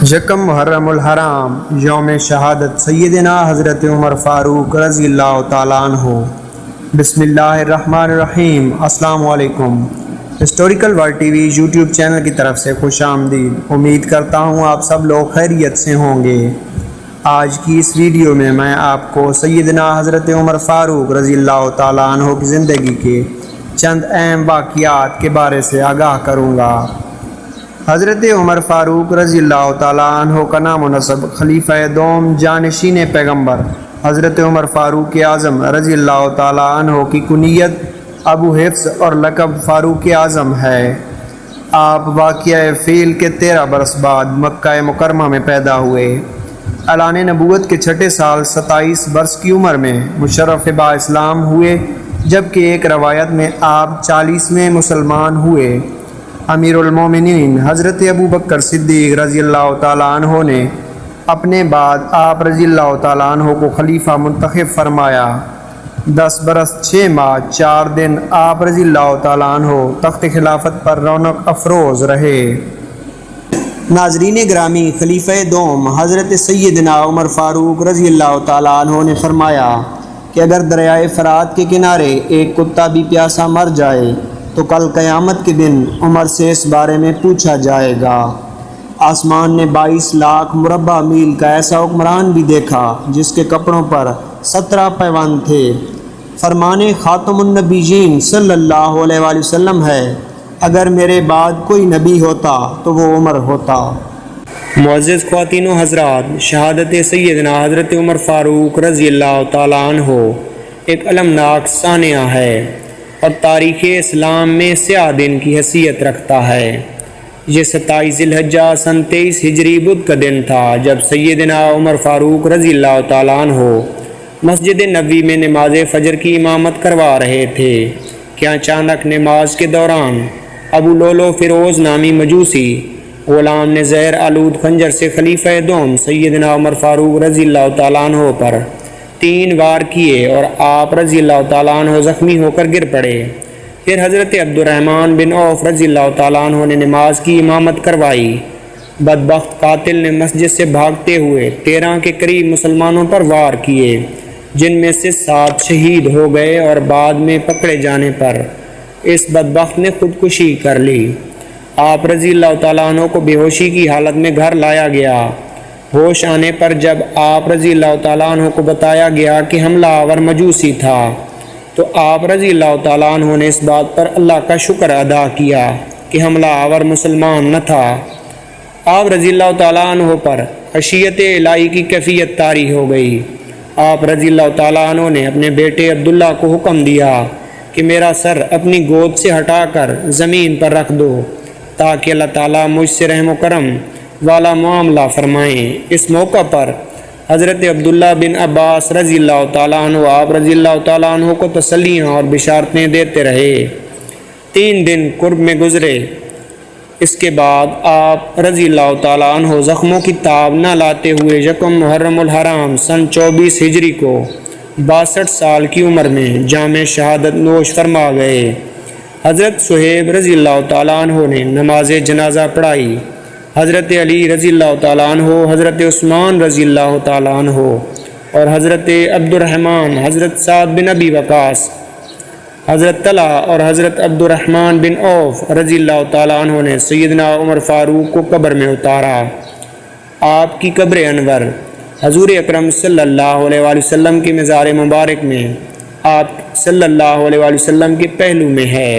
یکم محرم الحرام یوم شہادت سیدنا حضرت عمر فاروق رضی اللہ تعالیٰ عنہ۔ بسم اللہ الرحمن الرحیم۔ السلام علیکم۔ Historical world T V YouTube channel کی طرف سے خوش آمدید۔ امید کرتا ہوں آپ سب لوگ خیریت سے ہوں گے۔ آج کی اس ویڈیو میں آپ کو سیدنا حضرت عمر فاروق رضی اللہ تعالیٰ عنہ کی زندگی کے چند اہم واقعات کے بارے سے آگاہ کروں گا۔ حضرت عمر فاروق رضی اللہ تعالیٰ عنہ کا نام و نسب خلیفہ دوم جانشین پیغمبر حضرت عمر فاروق اعظم رضی اللہ تعالیٰ عنہ کی کنیت ابو حفص اور لقب فاروق اعظم ہے۔ آپ واقعہ فیل کے 13 برس بعد مکہ مکرمہ میں پیدا ہوئے۔ اعلان نبوت کے چھٹے سال 27 برس کی عمر میں مشرف با اسلام ہوئے، جبکہ ایک روایت میں آپ 40ویں مسلمان ہوئے۔ امیر المومنین حضرت ابو بکر صدیق رضی اللہ تعالیٰ عنہ نے اپنے بعد آپ رضی اللہ تعالیٰ عنہ کو خلیفہ منتخب فرمایا۔ 10 برس 6 ماہ 4 دن آپ رضی اللہ تعالیٰ عنہ تخت خلافت پر رونق افروز رہے۔ ناظرین گرامی، خلیفہ دوم حضرت سیدنا عمر فاروق رضی اللہ تعالیٰ عنہ نے فرمایا کہ اگر دریائے فرات کے کنارے ایک کتا بھی پیاسا مر جائے تو کل قیامت کے دن عمر سے اس بارے میں پوچھا جائے گا۔ آسمان نے 22 لاکھ مربع میل کا ایسا حکمران بھی دیکھا جس کے کپڑوں پر 17 پیوند تھے۔ فرمان خاتم النبیین صلی اللہ علیہ وآلہ وسلم ہے، اگر میرے بعد کوئی نبی ہوتا تو وہ عمر ہوتا۔ معزز خواتین و حضرات، شہادت سیدنا حضرت عمر فاروق رضی اللہ تعالیٰ عنہ ایک المناک سانحہ ہے اور تاریخ اسلام میں سیاہ دن کی حیثیت رکھتا ہے۔ یہ 27 ذی الحجہ سن 23 ہجری بدھ کا دن تھا جب سیدنا عمر فاروق رضی اللہ تعالیٰ عنہ مسجد نبوی میں نماز فجر کی امامت کروا رہے تھے کہ اچانک نماز کے دوران ابو لولو فیروز نامی مجوسی غلام نے زہر آلود خنجر سے خلیفہ دوم سیدنا عمر فاروق رضی اللہ تعالیٰ عنہ پر 3 وار کیے اور آپ رضی اللہ تعالیٰ عنہ زخمی ہو کر گر پڑے۔ پھر حضرت عبد الرحمن بن عوف رضی اللہ تعالیٰ عنہ نے نماز کی امامت کروائی۔ بدبخت قاتل نے مسجد سے بھاگتے ہوئے 13 کے قریب مسلمانوں پر وار کیے، جن میں سے 7 شہید ہو گئے اور بعد میں پکڑے جانے پر اس بدبخت نے خودکشی کر لی۔ آپ رضی اللہ تعالیٰ عنہ کو بے ہوشی کی حالت میں گھر لایا گیا۔ ہوش آنے پر جب آپ رضی اللہ تعالیٰ عنہ کو بتایا گیا کہ حملہ آور مجوسی تھا تو آپ رضی اللہ تعالیٰ عنہ نے اس بات پر اللہ کا شکر ادا کیا کہ حملہ آور مسلمان نہ تھا۔ آپ رضی اللہ تعالیٰ عنہ پر خشیت الہی کی کیفیت طاری ہو گئی۔ آپ رضی اللہ تعالیٰ عنہ نے اپنے بیٹے عبداللہ کو حکم دیا کہ میرا سر اپنی گود سے ہٹا کر زمین پر رکھ دو تاکہ اللہ تعالیٰ مجھ سے رحم و کرم والا معاملہ فرمائیں۔ اس موقع پر حضرت عبداللہ بن عباس رضی اللہ تعالیٰ عنہ آپ رضی اللہ تعالیٰ عنہ کو تسلیاں اور بشارتیں دیتے رہے۔ 3 دن قرب میں گزرے۔ اس کے بعد آپ رضی اللہ تعالیٰ عنہ زخموں کی تاب نہ لاتے ہوئے یکم محرم الحرام سن 24 ہجری کو 62 سال کی عمر میں جام شہادت نوش فرما گئے۔ حضرت صہیب رضی اللہ تعالیٰ عنہ نے نماز جنازہ پڑھائی۔ حضرت علی رضی اللہ تعالیٰ عنہ، حضرت عثمان رضی اللہ تعالیٰ عنہ اور حضرت عبد الرحمن، حضرت سعد بن ابی وقاص، حضرت طلحہ اور حضرت عبد الرحمن بن عوف رضی اللہ تعالیٰ عنہ نے سیدنا عمر فاروق کو قبر میں اتارا۔ آپ کی قبر انور حضور اکرم صلی اللہ علیہ وآلہ وسلم کی مزار مبارک میں آپ صلی اللہ علیہ وآلہ وسلم کے پہلو میں ہے۔